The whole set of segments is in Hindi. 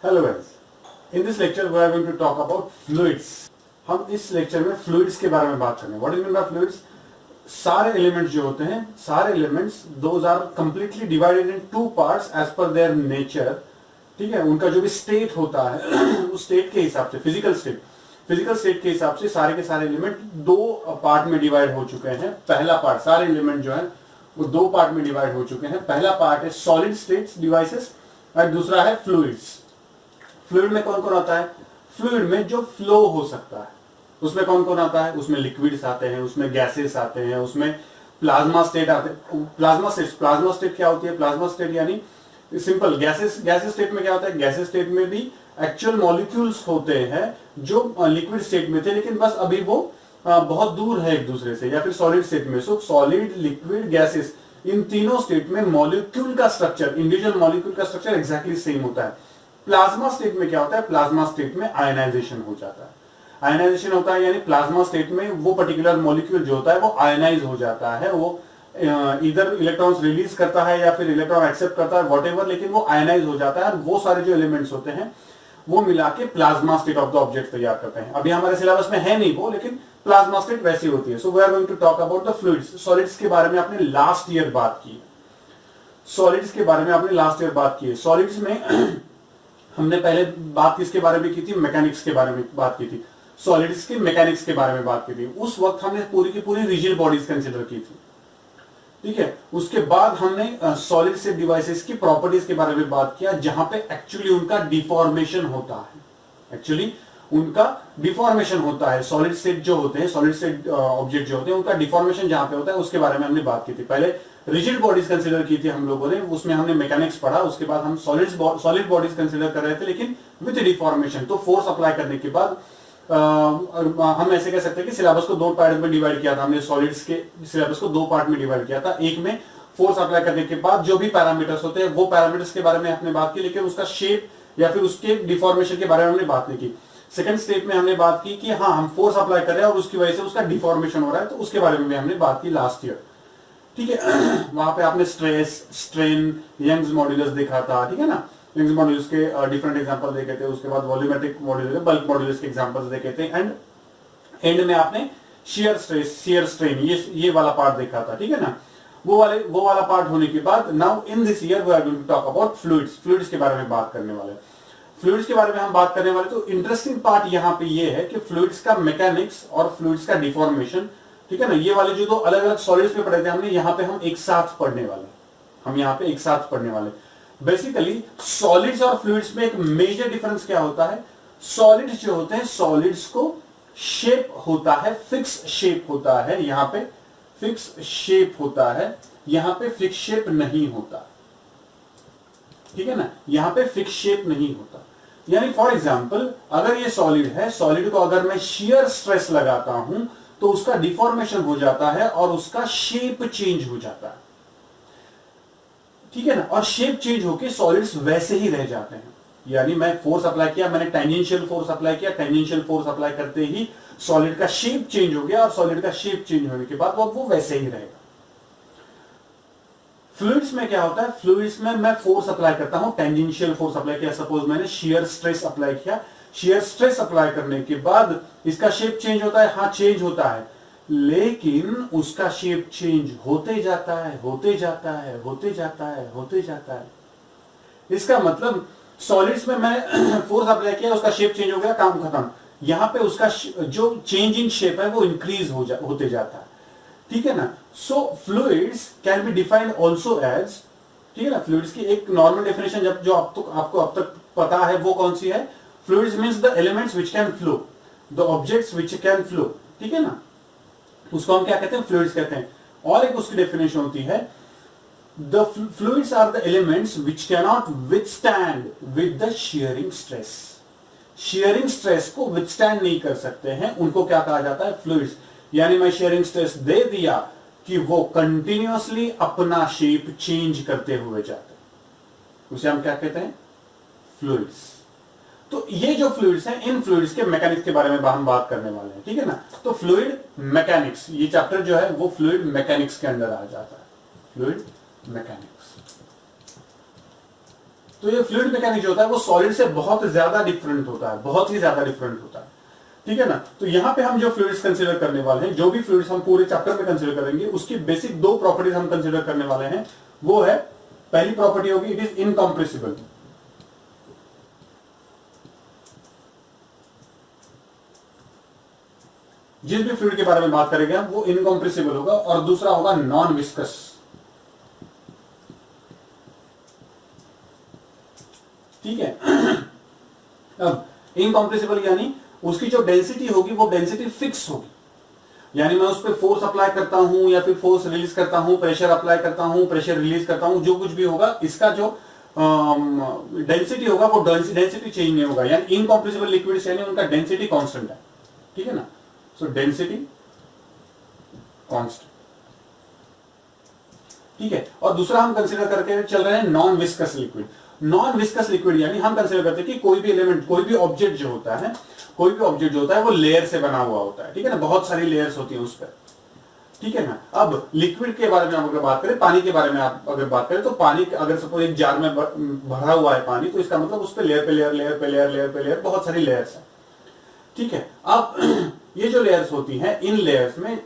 Hello guys, in this lecture we are going to talk about fluids. हम इस लेक्चर में फ्लूइड्स के बारे में बात करेंगे। What is mean by fluids? सारे एलिमेंट्स जो होते हैं, सारे elements those are completely divided in two parts as per their nature. ठीक है, उनका जो भी स्टेट होता है उस स्टेट के हिसाब से, फिजिकल स्टेट के हिसाब से सारे के सारे एलिमेंट दो पार्ट में डिवाइड हो चुके हैं। पहला पार्ट, सारे एलिमेंट जो है वो दो पार्ट में डिवाइड हो चुके हैं। पहला पार्ट है सॉलिड स्टेट्स डिवाइसेस और दूसरा है फ्लूइड्स। फ्लूइड में कौन कौन आता है? फ्लूइड में जो फ्लो हो सकता है उसमें कौन कौन आता है? उसमें लिक्विड्स आते हैं, उसमें गैसेस आते हैं, उसमें प्लाज्मा स्टेट आते हैं। प्लाज्मा स्टेट क्या होती है? प्लाज्मा स्टेट यानी सिंपल गैसेस स्टेट में क्या होता है? गैसेस स्टेट में भी एक्चुअल मॉलिक्यूल्स होते हैं जो लिक्विड स्टेट में थे, लेकिन बस अभी वो बहुत दूर है एक दूसरे से, या फिर सॉलिड स्टेट में। सो सॉलिड, लिक्विड, गैसेस, इन तीनों स्टेट में मॉलिक्यूल का स्ट्रक्चर, इंडिविजुअल मॉलिक्यूल का स्ट्रक्चर एग्जैक्टली सेम होता है। प्लाज्मा स्टेट में क्या होता है? प्लाज्मा स्टेट में आयनाइजेशन हो जाता है। आयनाइजेशन होता है यानी प्लाज्मा स्टेट में वो पर्टिकुलर मॉलिक्यूल जो होता है वो आयनाइज हो जाता है। वो इधर इलेक्ट्रॉन्स रिलीज करता है या फिर इलेक्ट्रॉन एक्सेप्ट करता है, व्हाटएवर, लेकिन वो आयनाइज हो जाता है और वो सारे जो एलिमेंट्स होते हैं वो मिला के plasma state of the object तैयार करते हैं। अभी हमारे सिलेबस में है नहीं वो, लेकिन प्लाज्मा स्टेट वैसी होती है। So we are going to talk about the fluids. Solids के बारे में आपने लास्ट ईयर बात की। सॉलिड्स के बारे में आपने लास्ट ईयर बात की है। सॉलिड्स में हमने पहले बात किसके बारे में की थी? मैकेनिक्स के बारे में बात की थी। सॉलिड्स के मैकेनिक्स के बारे में बात की थी। उस वक्त हमने पूरी की पूरी रिजिड बॉडीज कंसीडर की थी। ठीक है, उसके बाद हमने सॉलिड स्टेट डिवाइसेस की प्रॉपर्टीज के बारे में बात किया, जहां पे एक्चुअली उनका डिफॉर्मेशन होता है। एक्चुअली उनका डिफॉर्मेशन होता है। सॉलिड स्टेट जो होते हैं, सॉलिड स्टेट ऑब्जेक्ट जो होते हैं, उनका डिफॉर्मेशन जहां पे होता है उसके बारे में हमने बात की थी। पहले रिजिड बॉडीज कंसीडर की थी हम लोगों ने, उसमें हमने मैकेनिक्स पढ़ा। उसके बाद हम सॉलिड बॉडीज कंसीडर कर रहे थे, लेकिन विद डिफॉर्मेशन। तो फोर्स अप्लाई करने के बाद हम ऐसे कह सकते हैं कि सिलेबस को दो पार्ट में डिवाइड किया था हमने। सॉलिड्स के सिलेबस को दो पार्ट में डिवाइड किया था। एक में फोर्स अप्लाई करने के बाद जो भी पैरामीटर्स होते हैं वो पैरामीटर्स के बारे में हमने बात की, लेकिन उसका शेप या फिर उसके डिफॉर्मेशन के बारे में हमने बात नहीं की। सेकंड स्टेप में हमने बात की कि हाँ, हम फोर्स अप्लाई कर रहे हैं और उसकी वजह से उसका डिफॉर्मेशन हो रहा है, तो उसके बारे में हमने बात की लास्ट ईयर। ठीक है, वहां पे आपने स्ट्रेस, स्ट्रेन, यंग्स मॉड्यूलस देखा था। ठीक है ना, यंग्स मॉड्यूलस के डिफरेंट एग्जांपल देखे थे। उसके बाद वॉल्यूमेट्रिक मॉड्यूलस, बल्क मॉड्यूलस के एग्जांपल्स देखे थे। एंड में आपने शियर स्ट्रेस, शियर स्ट्रेन, ये वाला पार्ट देखा था। ठीक है ना, वो वाला पार्ट होने के बाद now in this year we are going to talk about fluids. Fluids के बारे में बात करने वाले। फ्लूइड्स के बारे में हम बात करने वाले। तो इंटरेस्टिंग पार्ट यहां पे ये है कि फ्लूइड्स का मैकेनिक्स और फ्लूइड्स का डिफॉर्मेशन, ठीक है ना, ये वाले जो दो अलग अलग सॉलिड्स में पढ़े थे हमने, यहां पे हम एक साथ पढ़ने वाले। बेसिकली सॉलिड्स और फ्लूइड्स में एक मेजर डिफरेंस क्या होता है? सॉलिड्स जो होते हैं, सॉलिड्स को शेप होता है, फिक्स शेप होता है। यहां पे फिक्स शेप होता है, यहां पे फिक्स शेप नहीं होता। ठीक है ना, यहां पे फिक्स शेप नहीं होता। यानी फॉर एग्जांपल, अगर ये सॉलिड है, सॉलिड को अगर मैं शियर स्ट्रेस लगाता हूं तो उसका डिफॉर्मेशन हो जाता है और उसका शेप चेंज हो जाता है। ठीक है ना, और शेप चेंज होके सॉलिड्स वैसे ही रह जाते हैं। यानी मैं फोर्स अप्लाई किया, मैंने टेंजेंशियल फोर्स अप्लाई किया, टेंजेंशियल फोर्स अप्लाई करते ही सॉलिड का शेप चेंज हो गया और सॉलिड का शेप चेंज होने के बाद वो वैसे ही रहेगा। फ्लूइड्स में क्या होता है? फ्लूइड्स में मैं फोर्स अप्लाई करता हूं, टेंजेंशियल फोर्स अप्लाई किया, सपोज मैंने शियर स्ट्रेस अप्लाई किया। शियर स्ट्रेस अप्लाई करने के बाद इसका शेप चेंज होता है। हाँ, चेंज होता है, लेकिन उसका शेप चेंज होते जाता है, होते जाता है, होते जाता है, होते जाता है। इसका मतलब सॉलिड्स में मैं फोर्स अप्लाई किया, उसका शेप चेंज हो गया, काम खत्म। यहां पे उसका जो चेंज इन शेप है वो इंक्रीज होते जाता है। ठीक है ना। So fluids can be defined also as, ठीक है ना, फ्लूइड्स की एक नॉर्मल डेफिनेशन जो आपको अब तक पता है वो कौन सी है? Fluids means the elements which can flow, the objects which can flow. ठीक है ना, उसको हम क्या कहते हैं? फ्लूइड्स कहते हैं। और एक उसकी डेफिनेशन होती है, the fluids are the elements which can not withstand with the shearing stress. Shearing stress को विथस्टैंड नहीं कर सकते हैं, उनको क्या कहा जाता है? फ्लूइड्स। यानी मैं शियरिंग स्ट्रेस दे दिया कि वो कंटिन्यूअसली अपना शेप चेंज करते हुए जाते हैं, उसे हम क्या कहते हैं? फ्लूइड्स। तो ये जो फ्लूइड्स हैं, इन फ्लूइड्स के मैकेनिक्स के बारे में हम बात करने वाले हैं। ठीक है ना, तो फ्लूइड मैकेनिक्स, ये चैप्टर जो है वो फ्लूइड मैकेनिक्स के अंदर आ जाता है। Fluid mechanics. तो ये फ्लूइड मैकेनिक्स जो होता है वो सॉलिड से बहुत ज्यादा डिफरेंट होता है, बहुत ही ज्यादा डिफरेंट होता है, ठीक है ना। तो यहां पे हम जो फ्लूइड्स कंसीडर करने वाले हैं, जो भी फ्लूइड्स हम पूरे चैप्टर में कंसीडर करेंगे, उसकी बेसिक दो प्रॉपर्टीज हम कंसीडर करने वाले हैं। वो है, पहली प्रॉपर्टी होगी इट इज इनकॉम्प्रेसिबल। जिस भी फ्लूइड के बारे में बात करेंगे हम वो इनकॉम्प्रेसिबल होगा, और दूसरा होगा नॉन विस्कस। ठीक है। अब इनकॉम्प्रेसिबल यानी उसकी जो डेंसिटी होगी वो डेंसिटी फिक्स होगी, यानी मैं उस पर फोर्स अप्लाई करता हूं या फिर फोर्स रिलीज करता हूं, प्रेशर अप्लाई करता हूं, प्रेशर रिलीज करता हूं, जो कुछ भी होगा इसका जो डेंसिटी होगा वो डेंसिटी चेंज नहीं होगा। यानी इनकॉम्प्रेसिबल लिक्विड्स यानी उनका डेंसिटी कांस्टेंट है, ठीक है ना। सो डेंसिटी कांस्टेंट, ठीक है। और दूसरा हम कंसीडर करके चल रहे हैं non viscous liquid. Non viscous liquid यानी हम कंसीडर करते हैं कि कोई भी एलिमेंट, कोई भी ऑब्जेक्ट जो होता है, कोई भी ऑब्जेक्ट जो होता है वो लेयर से बना हुआ होता है, ठीक है ना। बहुत सारी लेयर्स होती है उस पर, ठीक है ना। अब लिक्विड के बारे में हम अगर बात करें, पानी के बारे में आप अगर बात करें, तो पानी अगर सपोज एक जार में भरा हुआ है पानी, तो इसका मतलब उस पर लेयर पे लेयर, लेयर पे लेयर, लेयर पे लेयर, बहुत सारी लेयर्स है, ठीक है। अब ये जो लेयर्स होती हैं, इन लेयर्स में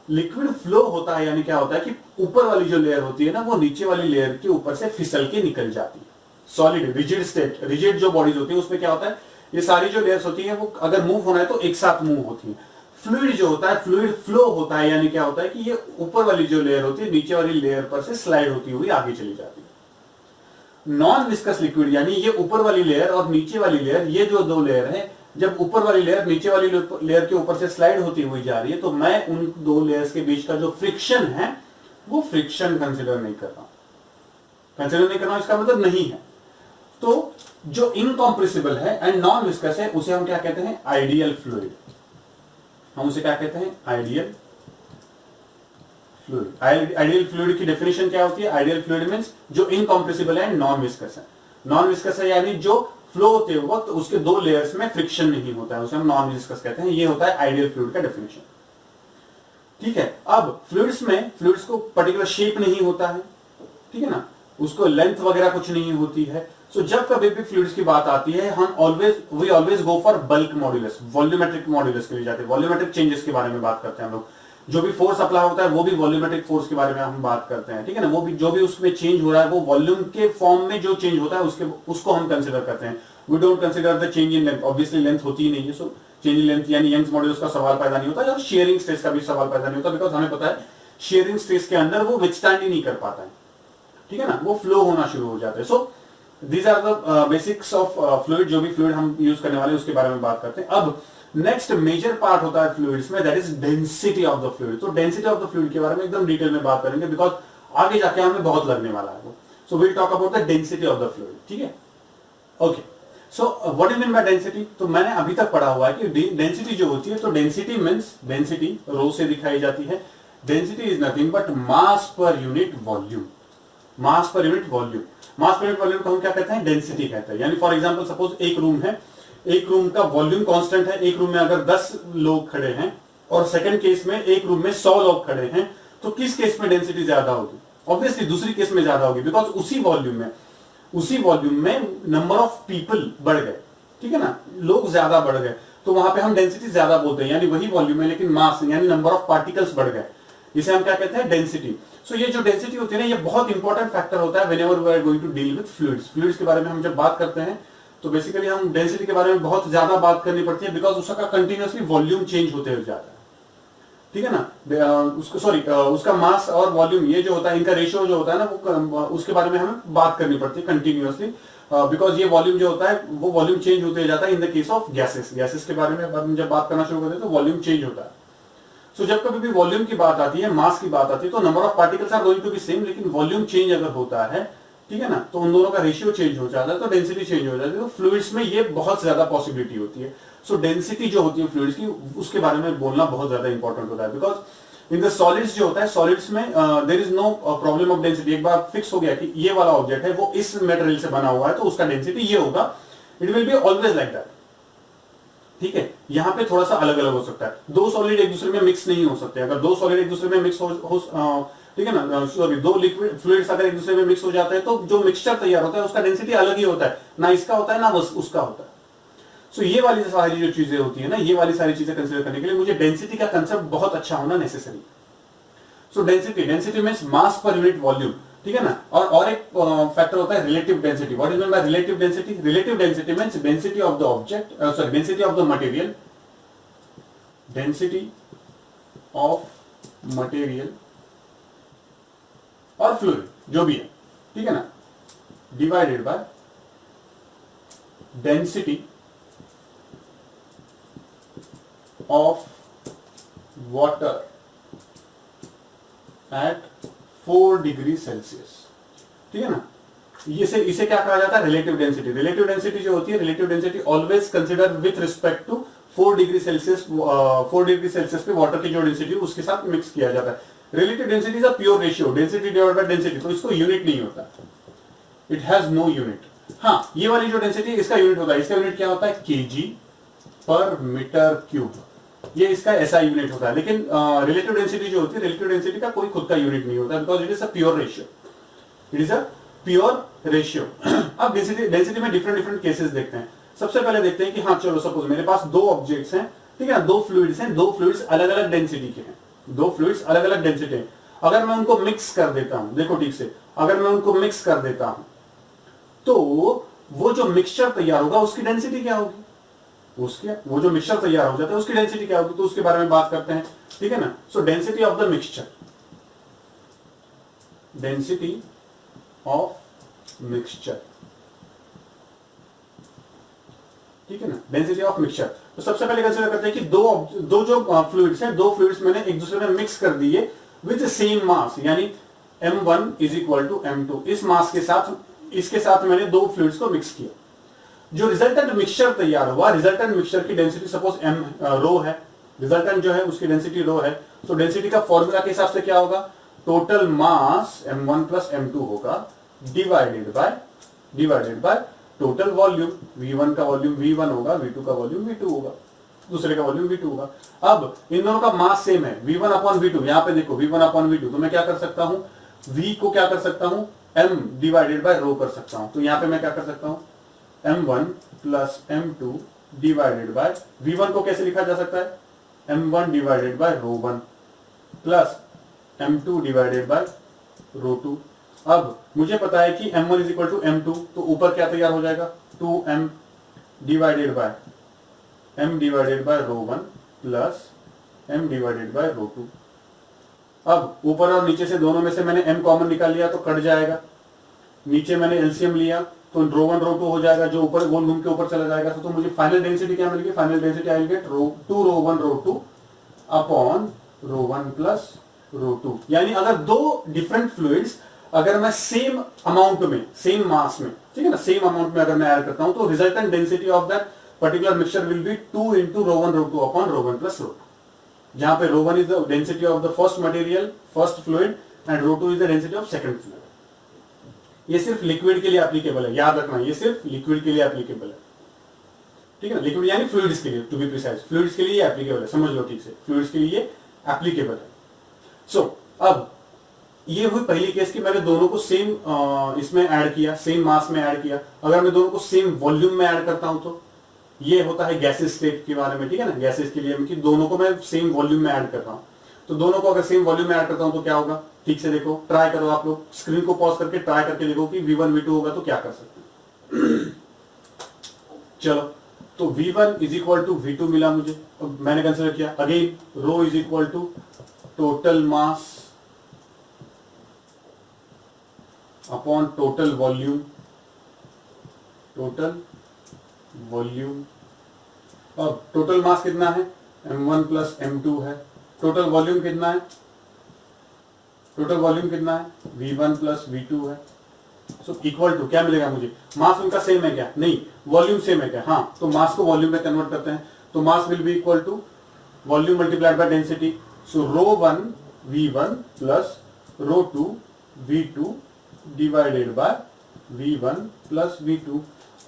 लिक्विड फ्लो होता है, यानी क्या होता है कि ऊपर वाली जो लेयर होती है ना, वो नीचे वाली लेयर के ऊपर से फिसल के निकल जाती है। सॉलिड रिजिड स्टेट, रिजिड जो बॉडीज होती है उसमें क्या होता है, ये सारी जो लेयर्स होती है वो अगर मूव होना है तो एक साथ मूव होती है। फ्लूइड जो होता है, फ्लूइड फ्लो होता है, यानी क्या होता है कि ये ऊपर वाली जो लेयर होती है नीचे वाली लेयर पर से स्लाइड होती हुई आगे चली जाती है। नॉन विस्कस लिक्विड यानी ये ऊपर वाली लेयर और नीचे वाली लेयर, ये जो दो लेयर है, जब ऊपर वाली लेयर नीचे वाली लेयर के ऊपर से स्लाइड होती हुई जा रही है, तो मैं उन दो लेयर्स के बीच का जो फ्रिक्शन है वो फ्रिक्शन कंसिडर नहीं कर रहा, कंसिडर नहीं कर रहा, इसका मतलब नहीं है। तो जो इनकॉम्प्रेसिबल है एंड नॉन विस्कस है उसे हम क्या कहते हैं, आइडियल फ्लूइड। हम उसे क्या कहते हैं, आइडियल फ्लूइड। आइडियल फ्लूइड की डेफिनेशन क्या होती है, आइडियल फ्लूइड मींस जो इनकॉम्प्रेसिबल है, नॉन विस्कस है। नॉन विस्कस है यानी जो फ्लो होते वक्त उसके दो लेयर्स में फ्रिक्शन नहीं होता है, उसे हम नॉन विस्कस कहते हैं। ये होता है आइडियल फ्लूइड का डेफिनेशन, ठीक है। अब फ्लूइड्स में, फ्लूइड्स को पर्टिकुलर शेप नहीं होता है, ठीक है ना, उसको लेंथ वगैरह कुछ नहीं होती है। सो जब कभी भी फ्लूइड्स की बात आती है, हम we always go for bulk modulus, volumetric modulus के लिए जाते हैं, वॉल्यूमेट्रिक चेंजेस के बारे में बात करते हैं हम लोग। जो भी फोर्स अप्लाई होता है वो भी वॉल्यूमेट्रिक फोर्स के बारे में हम बात करते हैं, ठीक है ना। वो भी जो भी उसमें चेंज हो रहा है वो वॉल्यूम के फॉर्म में जो चेंज होता है उसको हम कंसिडर करते हैं। We don't consider the change in length, obviously length होती ही नहीं है। सो चेंज इन लेंथ यानी यंग्स मॉड्यूलस का सवाल पैदा नहीं होता, और शेयरिंग स्ट्रेस का भी सवाल पैदा नहीं होता, बिकॉज हमें पता है शेयरिंग स्ट्रेस के अंदर वो विथस्टैंड ही नहीं कर पाता है, ठीक है ना, वो फ्लो होना शुरू हो जाता है। So these are the basics of fluid. जो भी फ्लूइड हम यूज करने वाले हैं उसके बारे में बात करते हैं। अब नेक्स्ट मेजर पार्ट होता है फ्लूइड्स में, that is density of the fluid. तो डेंसिटी ऑफ द फ्लूइड के बारे में एकदम डिटेल में बात करेंगे, बिकॉज आगे जाके हमें बहुत लगने वाला है वो। So will talk about the density of the fluid, ठीक है। Okay, so what is mean by density. तो मैंने अभी तक पढ़ा हुआ है कि डेंसिटी जो होती है, तो डेंसिटी मींस, डेंसिटी रो से दिखाई जाती है। Density is nothing but mass per unit volume, mass per unit volume. Mass per unit volume को हम क्या कहते हैं, डेंसिटी कहते हैं। यानी फॉर एग्जांपल सपोज एक रूम है, एक रूम का वॉल्यूम कांस्टेंट है, एक रूम में अगर 10 लोग खड़े हैं, और सेकंड केस में एक रूम में 100 लोग खड़े हैं, तो किस केस में डेंसिटी ज्यादा होगी, ऑब्वियसली दूसरी केस में ज्यादा होगी, बिकॉज उसी वॉल्यूम में नंबर ऑफ पीपल बढ़ गए, ठीक है ना, लोग ज्यादा बढ़ गए, तो वहां पे हम डेंसिटी ज्यादा बोलते हैं। यानी वही वॉल्यूम है लेकिन मास यानी नंबर ऑफ पार्टिकल्स बढ़ गए, इसे हम क्या कहते हैं, डेंसिटी। सो ये जो डेंसिटी होती है ना, ये बहुत इंपॉर्टेंट फैक्टर होता है whenever we are going to deal with fluids. Fluids के बारे में हम जब बात करते हैं तो बेसिकली हम डेंसिटी के बारे में बहुत ज्यादा बात करनी पड़ती है, बिकॉज उसका कंटिन्यूअसली वॉल्यूम चेंज होते हुए जाता है, ठीक है ना। उसका मास और वॉल्यूम ये जो होता है, इनका रेशियो जो होता है ना, उसके बारे में हमें बात करनी पड़ती है कंटिन्यूअसली, बिकॉज ये वॉल्यूम जो होता है वो वॉल्यूम चेंज होते जाता है। In the case of gases के बारे में जब बात करना शुरू करते हैं तो वॉल्यूम चेंज होता है। सो जब कभी भी वॉल्यूम की बात आती है, मास की बात आती है, तो number of particles are going to be same, लेकिन वॉल्यूम चेंज अगर होता है, ठीक है ना, तो उन दोनों का रेशियो चेंज हो जाता है, तो डेंसिटी चेंज हो जाती है। तो फ्लूइड्स में ये बहुत ज्यादा पॉसिबिलिटी होती है। सो डेंसिटी जो होती है फ्लूइड्स की, उसके बारे में बोलना बहुत ज्यादा इंपॉर्टेंट होता है, बिकॉज इन द सॉलिड्स जो होता है, सॉलिड्स में there is no problem of density. एक बार फिक्स हो गया कि ये वाला ऑब्जेक्ट है वो इस मटेरियल से बना हुआ है, तो उसका डेंसिटी ये होगा, it will be always like that, ठीक है। यहां पे थोड़ा सा अलग अलग हो सकता है, दो सॉलिड एक दूसरे में मिक्स नहीं हो सकते। अगर दो सॉलिड एक दूसरे में मिक्स ठीक है ना, सॉरी दो लिक्विड फ्लूइड्स अगर एक दूसरे में मिक्स हो जाते हैं तो जो मिक्सचर तैयार होता है उसका डेंसिटी अलग ही होता है, ना इसका होता है ना उसका होता है। सो ये वाली सारी जो चीजें होती है ना, ये वाली सारी चीजें कंसिडर करने के लिए मुझे डेंसिटी का कंसेप्ट बहुत अच्छा होना नेसेसरी। सो डेंसिटी मींस मास पर यूनिट वॉल्यूम, ठीक है ना। और एक फैक्टर होता है relative density. What is mean by relative density? Relative density means density of the object, sorry density of the material, density of material और फ्लूइड जो भी है, ठीक है ना, divided by density of water at 4 degree Celsius, ठीक है ना। इसे क्या कहा जाता है? Relative density. रिलेटिव डेंसिटी जो होती है, relative density always consider with respect to 4 degree celsius, 4 degree celsius पे वाटर की जो डेंसिटी है उसके साथ मिक्स किया जाता है। Relative density is a pure ratio, density divided by density, तो इसको यूनिट नहीं होता, इट हैज नो यूनिट। हाँ, ये वाली जो डेंसिटी इसका यूनिट होता है, इसका यूनिट क्या होता है? केजी पर मीटर क्यूब, ये इसका ऐसा यूनिट होता है। लेकिन रिलेटिव डेंसिटी जो होती है, रिलेटिव डेंसिटी का कोई खुद का यूनिट नहीं होता, because it is a pure ratio, it is a pure ratio. अब डेंसिटी में डिफरेंट केसेस देखते हैं। सबसे पहले देखते हैं कि हाँ चलो सपोज मेरे पास दो ऑब्जेक्ट्स हैं, ठीक है ना, दो फ्लूइड्स हैं, दो फ्लूइड्स अलग अलग डेंसिटी के हैं, दो फ्लूइड्स अलग अलग डेंसिटी हैं। अगर मैं उनको मिक्स कर देता हूं, देखो ठीक से, अगर मैं उनको मिक्स कर देता हूं तो वो जो मिक्सचर तैयार होगा उसकी डेंसिटी क्या होगी? वो जो मिक्सचर तैयार हो जाता है उसकी डेंसिटी क्या होगी? तो उसके बारे में बात करते हैं, ठीक है ना। सो density of the mixture, density of mixture, ठीक है ना, डेंसिटी ऑफ मिक्सचर। तो सबसे पहले कंसीडर करते हैं कि दो जो फ्लूइड्स हैं, दो फ्लूइड्स मैंने एक दूसरे में मिक्स कर दिए विद सेम मास, यानी m1 is equal to m2। इस मास के साथ, इसके साथ मैंने दो फ्लूइड्स को मिक्स किया। जो रिजल्टेंट मिक्सचर तैयार हुआ, रिजल्टेंट मिक्सचर की डेंसिटी सपोज m रो है, रिजल्टेंट जो है उसकी डेंसिटी रो है। तो डेंसिटी का फॉर्मूला के हिसाब से क्या होगा? Total mass m1 plus m2 होगा divided by total volume. v1 का वॉल्यूम v1 होगा, v2 का वॉल्यूम v2 होगा, दूसरे का वॉल्यूम v2 होगा। अब इन दोनों का मास सेम है, v1 अपॉन v2। यहां पे देखो v1 अपॉन v2, तो मैं क्या कर सकता हूं? v को क्या कर सकता हूं? m डिवाइडेड बाय रो कर सकता हूं। तो यहां पे मैं क्या कर सकता हूं? m1 plus m2 divided by, v1 को कैसे लिखा जा सकता है? m1 divided by rho 1 plus m2 divided by rho 2। अब मुझे पता है कि m1 is equal to m2, तो ऊपर क्या तैयार हो जाएगा? 2m divided by rho 1 plus m divided by rho 2। अब ऊपर और नीचे से दोनों में से मैंने m कॉमन निकाल लिया तो कट जाएगा, नीचे मैंने एलसीएम लिया तो रो 1 रो 2 हो जाएगा, जो ऊपर गोल घूम के ऊपर चला जाएगा। तो मुझे फाइनल डेंसिटी क्या मिलेगी? Final density I will get rho 1 rho 2 upon rho 1 plus rho 2। यानी अगर दो डिफरेंट फ्लूइड्स अगर मैं सेम अमाउंट में, सेम मास में, ठीक है ना, सेम अमाउंट में अगर मैं ऐड करता हूं तो resultant density of that particular mixture will be 2 into rho 1 rho 2 upon rho 1 plus rho 2, जहां पे rho 1 is the density of the first material, first fluid, and rho 2 is the density of second fluid. ये सिर्फ लिक्विड के लिए एप्लीकेबल है, याद रखना, ये सिर्फ लिक्विड के लिए एप्लीकेबल है, ठीक है ना। लिक्विड यानी फ्लूइड्स के लिए, टू बी प्रिसाइज, फ्लूइड्स के लिए एप्लीकेबल है, समझ लो ठीक से, फ्लूइड्स के लिए एप्लीकेबल है। सो अब ये हुई पहली केस कि मैंने दोनों को सेम इसमें ऐड किया, सेम मास में ऐड किया। अगर मैं दोनों को सेम वॉल्यूम में ऐड करता हूं तो ये होता है गैसेस स्टेट के बारे में, ठीक है ना। गैसेस के लिए कि दोनों को मैं सेम वॉल्यूम में ऐड करता हूं, तो दोनों को अगर सेम वॉल्यूम में ऐड करता हूं तो क्या होगा? ठीक से देखो, ट्राई करो आप लोग, स्क्रीन को पॉज करके ट्राई करके देखो कि v1 v2 होगा तो क्या कर सकते हैं। चलो, तो v1 is equal to v2 मिला मुझे, अब मैंने कंसिडर किया again rho is equal to total mass upon total volume, अब टोटल मास कितना है? m1 प्लस m2 है। टोटल वॉल्यूम कितना है? v1 प्लस v2 है। सो इक्वल टू क्या मिलेगा मुझे? मास उनका सेम है क्या? नहीं। वॉल्यूम सेम है क्या? हाँ। तो मास को वॉल्यूम में कन्वर्ट करते हैं, तो mass will be equal to volume multiplied by density. So rho 1 v1 plus rho 2 v2 divided by v1 plus v2।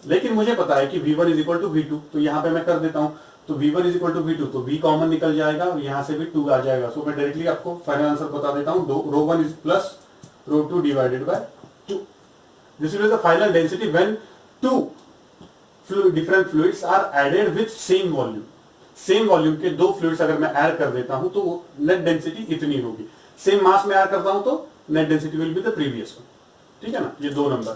लेकिन मुझे पता है कि v1 is equal to v2, तो यहां पे मैं कर देता हूं। तो V1 is equal to V2, तो V कॉमन निकल जाएगा, यहां से भी 2 आ जाएगा। सो मैं डायरेक्टली आपको फाइनल आंसर बता देता हूं, rho 1 is plus rho 2 divided by 2। This is the final density when 2 different fluids are added with same volume. Same volume के 2 फ्लूइड्स अगर मैं ऐड कर देता हूं तो नेट डेंसिटी इतनी होगी। सेम मास में ऐड करता हूं तो net density will be the previous one. ठीक है ना, ये 2 नंबर,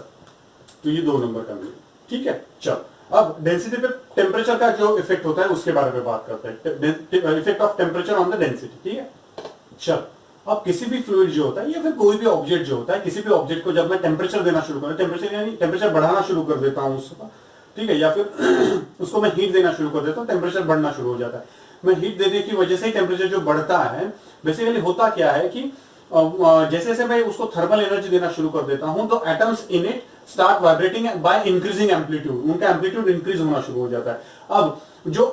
तो ये 2 नंबर का मिलेगा। ठीक है, चलो अब डेंसिटी पे टेम्परेचर का जो इफेक्ट होता है उसके बारे में बात करते हैं, effect of temperature on the density. ठीक है, चलो अब किसी भी फ्लूइड जो होता है या फिर कोई भी ऑब्जेक्ट जो होता है, किसी भी ऑब्जेक्ट को जब मैं टेम्परेचर देना शुरू करूं, टेम्परेचर यानी टेम्परेचर बढ़ाना शुरू कर देता हूं उसका, ठीक है, या फिर उसको मैं हीट देना शुरू कर देता हूं, टेम्परेचर बढ़ना शुरू हो जाता है। मैं हीट देने की वजह से ही टेम्परेचर जो बढ़ता है, बेसिकली होता क्या है कि जैसे जैसे मैं उसको थर्मल एनर्जी देना शुरू कर देता हूं तो atoms in it start vibrating by increasing amplitude, उनका एम्पलीट्यूड इंक्रीज होना शुरू हो जाता है। अब जो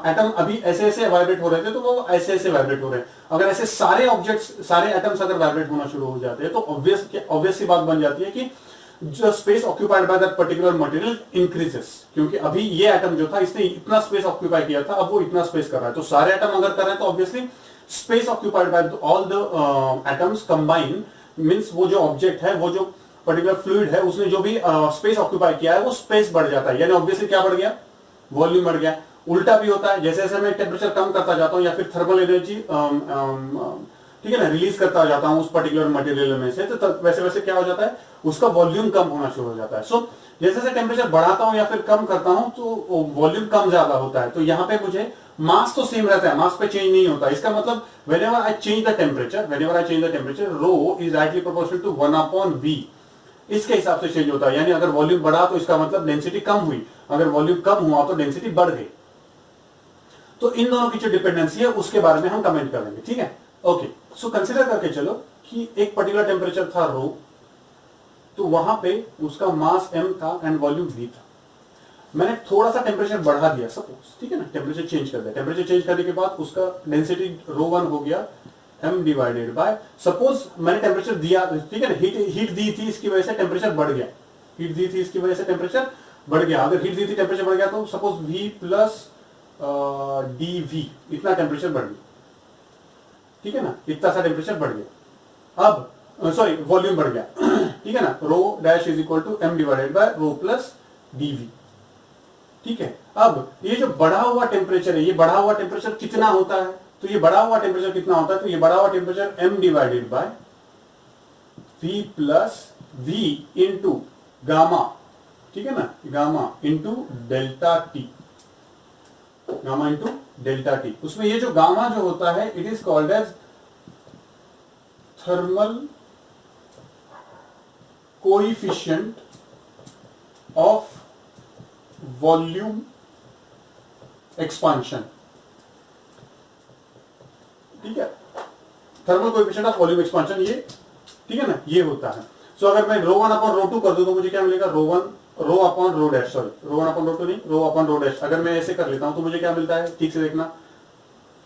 एटम अभी ऐसे ऐसे वाइब्रेट हो रहे थे तो वो ऐसे ऐसे वाइब्रेट हो रहे हैं। अगर ऐसे सारे ऑब्जेक्ट्स, सारे एटम्स अगर वाइब्रेट होना शुरू हो जाते हैं तो ऑब्वियस सी बात बन जाती है कि जो space occupied by that particular material increases, क्योंकि अभी ये एटम जो था इसने इतना स्पेस ऑक्यूपाई किया था, अब वो इतना स्पेस कर रहा है। तो सारे एटम अगर कर रहे हैं तो obviously space occupied by all the atoms combine means वो जो ऑब्जेक्ट है, वो जो पर्टिकुलर फ्लूइड है, उसने जो भी स्पेस ऑक्यूपाई किया है वो स्पेस बढ़ जाता है, यानी ऑब्वियसली क्या बढ़ गया, वॉल्यूम बढ़ गया। उल्टा भी होता है, जैसे जैसे मैं टेम्परेचर कम करता जाता हूं या फिर थर्मल एनर्जी ठीक है ना रिलीज करता जाता हूं उस पर्टिकुलर मटेरियल में से, तो वैसे वैसे क्या हो जाता है, उसका वॉल्यूम कम होना शुरू हो जाता है। सो जैसे जैसे टेम्परेचर बढ़ाता हूं या फिर कम करता हूं तो वॉल्यूम कम ज्यादा होता है। तो यहां पे मुझे मास तो सेम रहता है, मास पे चेंज नहीं होता। इसका मतलब whenever I change the temperature, rho is directly proportional to 1/v, इसके हिसाब से चेंज होता है। यानी अगर वॉल्यूम बढ़ा तो इसका मतलब डेंसिटी कम हुई, अगर वॉल्यूम कम हुआ तो डेंसिटी बढ़ गई। तो इन दोनों की जो डिपेंडेंसी है उसके बारे में हम कमेंट करेंगे। ठीक है, ओके। सो कंसिडर करके चलो कि एक पर्टिकुलर टेम्परेचर था रो, तो वहां पे उसका मास m था एंड वॉल्यूम v था। मैंने थोड़ा सा टेम्परेचर बढ़ा दिया सपोज, ठीक है ना, टेम्परेचर चेंज कर दिया। टेम्परेचर चेंज करने के बाद उसका डेंसिटी रो 1 हो गया m डिवाइडेड बाय, सपोज मैंने टेम्परेचर दिया, ठीक है ना, हीट दी थी, इसकी वजह से टेम्परेचर बढ़ गया, हीट दी थी इसकी वजह से टेम्परेचर बढ़ गया। अगर हीट दी थी टेम्परेचर बढ़ गया तो सपोज v प्लस dv, इतना टेम्परेचर बढ़ गया, ठीक है ना, इतना सा टेम्परेचर बढ़ गया। अब सॉरी वॉल्यूम बढ़ गया, ठीक है ना, rho dash is equal to m divided by rho plus dv। ठीक है, अब ये जो बढ़ा हुआ टेम्परेचर है, ये बढ़ा हुआ टेम्परेचर कितना होता है, तो ये बढ़ा हुआ टेम्परेचर कितना होता है, तो ये बढ़ा हुआ temperature m divided by v plus v into gamma, ठीक है ना, gamma into delta T, gamma into delta T. उसमें ये जो गामा जो होता है it is called as thermal coefficient of volume expansion. ठीक है, thermal coefficient of volume expansion, ये ठीक है ना, ये होता है। सो अगर मैं रो 1 अपॉन रो 2 कर दूं तो मुझे क्या मिलेगा, rho upon rho dash, sorry rho 1 upon rho 2 नहीं, रो अपॉन रो डैश। अगर मैं ऐसे कर लेता हूं तो मुझे क्या मिलता है, ठीक से देखना,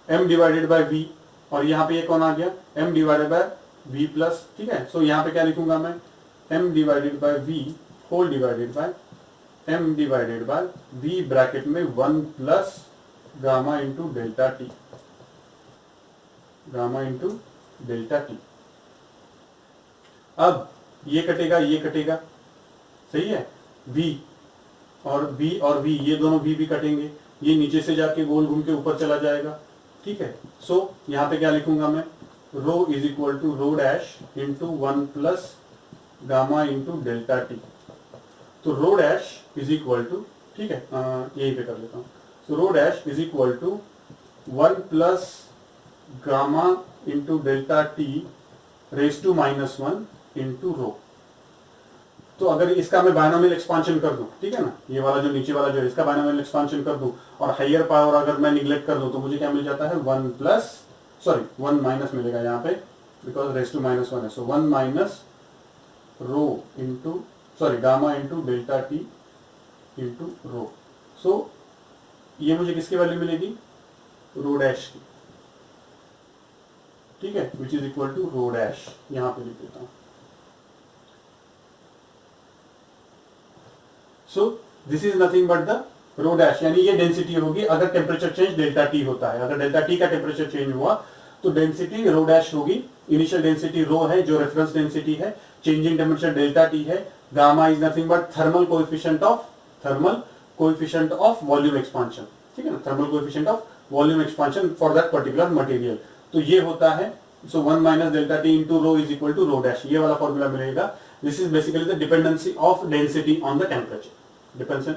m डिवाइडेड बाय v, और यहां पे ये कौन आ गया, m divided by v plus, ठीक है। सो यहां पे क्या लिखूंगा मैं, m divided by v whole divided by m divided by v bracket में 1 plus gamma into delta T, gamma into delta T. अब ये कटेगा, ये कटेगा, सही है, v और v ये दोनों v भी कटेंगे, ये नीचे से जाके गोल घूम के ऊपर चला जाएगा। ठीक है, सो यहां पे क्या लिखूंगा मैं, rho is equal to rho dash into 1 plus gamma into delta T. तो rho dash is equal to, ठीक है, यहीं पे कर लेता हूं। So rho dash is equal to 1 plus gamma into delta T raise to -1 into rho. तो अगर इसका मैं बायनोमियल एक्सपांशन कर दूं, ठीक है ना, ये वाला जो नीचे वाला जो है इसका बायनोमियल एक्सपांशन कर दूं और हायर पावर अगर मैं निग्लेक्ट कर दूं तो मुझे क्या मिल जाता है, 1 प्लस, सॉरी 1 माइनस मिलेगा यहाँ पे, बिकॉज रेज टू -1 है। So 1 minus rho into, sorry gamma into delta T into rho. So ये मुझे किसकी वैल्यू मिलेगी, रो डैश की, ठीक है, which is equal to rho dash, यहां पे लिख देता हूं। So this is nothing but the rho dash यानी ये डेंसिटी होगी अगर टेम्परेचर चेंज डेल्टा टी होता है। अगर डेल्टा टी का टेम्परेचर चेंज हुआ तो डेंसिटी रो डैश होगी। इनिशियल डेंसिटी रो है जो रेफरेंस डेंसिटी है, change in temperature delta T है, gamma is nothing but thermal coefficient of volume expansion, ठीक है ना, thermal coefficient of volume expansion for that particular material. तो ये होता है, so 1 minus delta T into rho is equal to rho dash, ये वाला फॉर्मूला मिलेगा। This is basically the dependency of density on the temperature,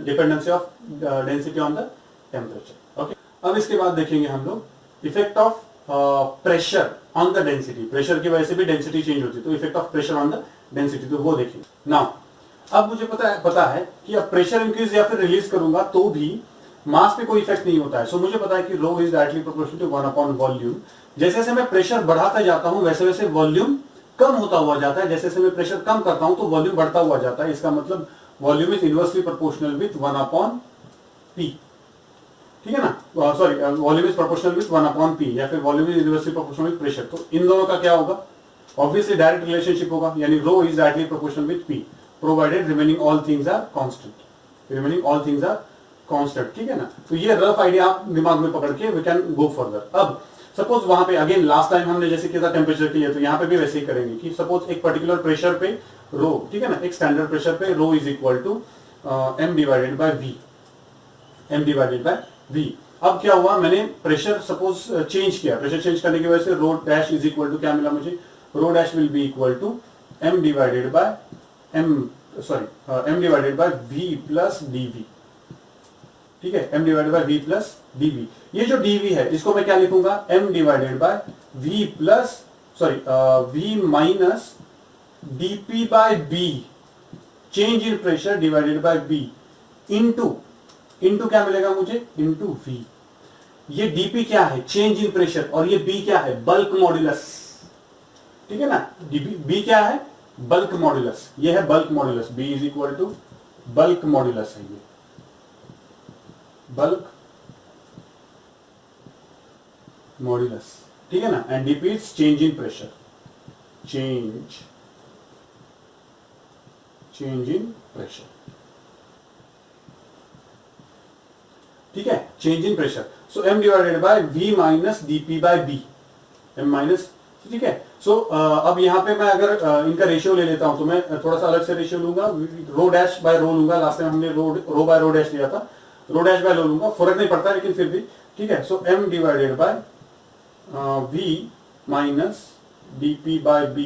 dependency of density on the temperature. Okay, अब इसके बाद देखेंगे हम लोग effect of pressure on the density. Pressure की वजह से भी डेंसिटी चेंज होती है, तो effect of pressure on the density, तो वो देखेंगे। नाउ अब मुझे पता है कि अब प्रेशर इंक्रीज या फिर रिलीज करूंगा तो भी मास पे कोई इफेक्ट नहीं होता है। सो मुझे पता है कि rho is directly proportional to 1 upon volume. जैसे जैसे मैं प्रेशर बढ़ाता जाता हूं वैसे वैसे वॉल्यूम कम होता हुआ जाता है, जैसे जैसे मैं प्रेशर कम करता हूं तो वॉल्यूम बढ़ता हुआ जाता है। इसका मतलब volume is inversely proportional with 1 upon P, ठीक है ना, sorry volume is proportional with 1 upon P या फिर volume is inversely proportional with pressure. तो इन दोनों का क्या होगा, ऑब्वियसली डायरेक्ट रिलेशनशिप होगा, यानी rho is directly proportional with P provided remaining all things are constant, ठीक है ना। तो ये रफ आइडिया आप दिमाग में पकड़ के वी कैन गो फर्दर। अब सपोज वहां पे अगेन लास्ट टाइम हमने जैसे किया था टेम्परेचर के लिए, तो यहाँ पे भी वैसे ही करेंगे कि सपोज एक पर्टिकुलर प्रेशर पे रो, ठीक है ना, एक स्टैंडर्ड प्रेशर पे rho is equal to m divided by v। अब क्या हुआ, मैंने प्रेशर सपोज चेंज किया, प्रेशर चेंज करने की वजह से rho dash is equal to क्या मिला मुझे, rho dash will be equal to m divided by v plus dv, ठीक है, m divided by v plus dv। ये जो dv है इसको मैं क्या लिखूंगा, m divided by v plus v minus dp by b, change in pressure divided by b into क्या मिलेगा मुझे, इनटू v। ये dp क्या है, चेंज इन प्रेशर, और ये b क्या है, बल्क मॉड्यूलस, ठीक है ना। b क्या है, बल्क मॉड्यूलस, ये है bulk modulus, b is equal to bulk modulus है, ये बल्क मॉड्यूलस, ठीक है ना। And dp is change in pressure, change in pressure, ठीक है, change in pressure. So m divided by v minus dp by b, m minus, ठीक है। सो अब यहाँ पे मैं अगर इनका रेशियो ले लेता हूं तो मैं थोड़ा सा अलग से रेशियो लूंगा, रो डैश बाय रो लूंगा। लास्ट टाइम हमने रो बाय रो डैश लिया था, रो डैश बाय रो लूंगा, फर्क नहीं पड़ता लेकिन फिर भी, ठीक है। So m divided by v minus dp by b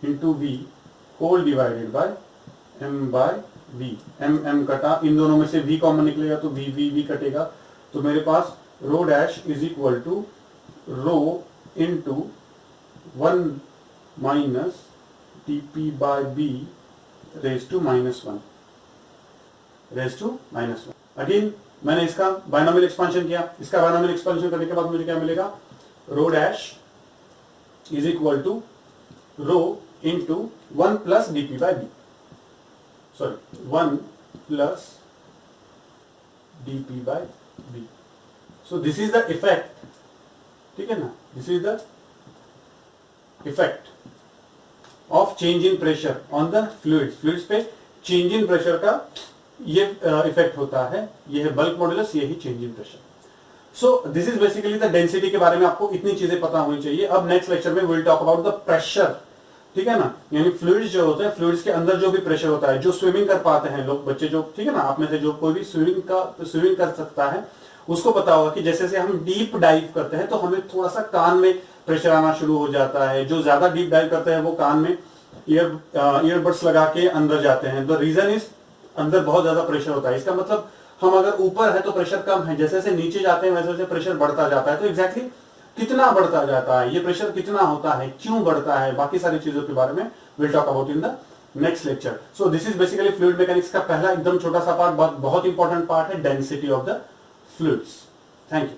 into v whole divided by m by v। m कटा, इन दोनों में से v कॉमन निकलेगा तो v कटेगा, तो मेरे पास rho dash is equal to rho into 1 minus dp by b raise to -1, again मैंने इसका बायनोमियल एक्सपांशन किया। इसका बायनोमियल एक्सपांशन करने के बाद मुझे क्या मिलेगा, rho dash is equal to rho into 1 plus dp by b, 1 plus dp by b। So this is the effect, ठीक है ना, this is the effect of change in pressure on the fluids पे चेंज इन प्रेशर का ये इफेक्ट होता है, ये है बल्क मॉड्यूलस, ये ही change in pressure. So this is basically the density के बारे में आपको इतनी चीजें पता होनी चाहिए। अब नेक्स्ट लेक्चर में will talk about the pressure, ठीक है ना, यानी फ्लूइड्स जो होते हैं, फ्लूइड्स के अंदर जो भी प्रेशर होता है, जो स्विमिंग कर पाते हैं लोग, बच्चे जो, ठीक है ना, आप में से जो कोई भी स्विमिंग कर सकता है उसको पता होगा कि जैसे जैसे हम डीप डाइव करते हैं तो हमें थोड़ा सा कान में प्रेशर आना शुरू हो जाता है। जो ज्यादा डीप डाइव करते हैं वो कान में ईयरबड्स लगा के अंदर जाते हैं। द रीजन इज अंदर बहुत ज्यादा प्रेशर होता है। इसका मतलब हम अगर ऊपर है तो प्रेशर कम है, जैसे जैसे नीचे जाते हैं वैसे वैसे प्रेशर बढ़ता जाता है। तो एग्जैक्टली कितना बढ़ता जाता है, ये प्रेशर कितना होता है, क्यों बढ़ता है, बाकी सारी चीजों के बारे में will talk about in the next lecture. So this is basically fluid mechanics का पहला एकदम छोटा सा पार्ट, बहुत इंपॉर्टेंट पार्ट है, density of the fluids. Thank you.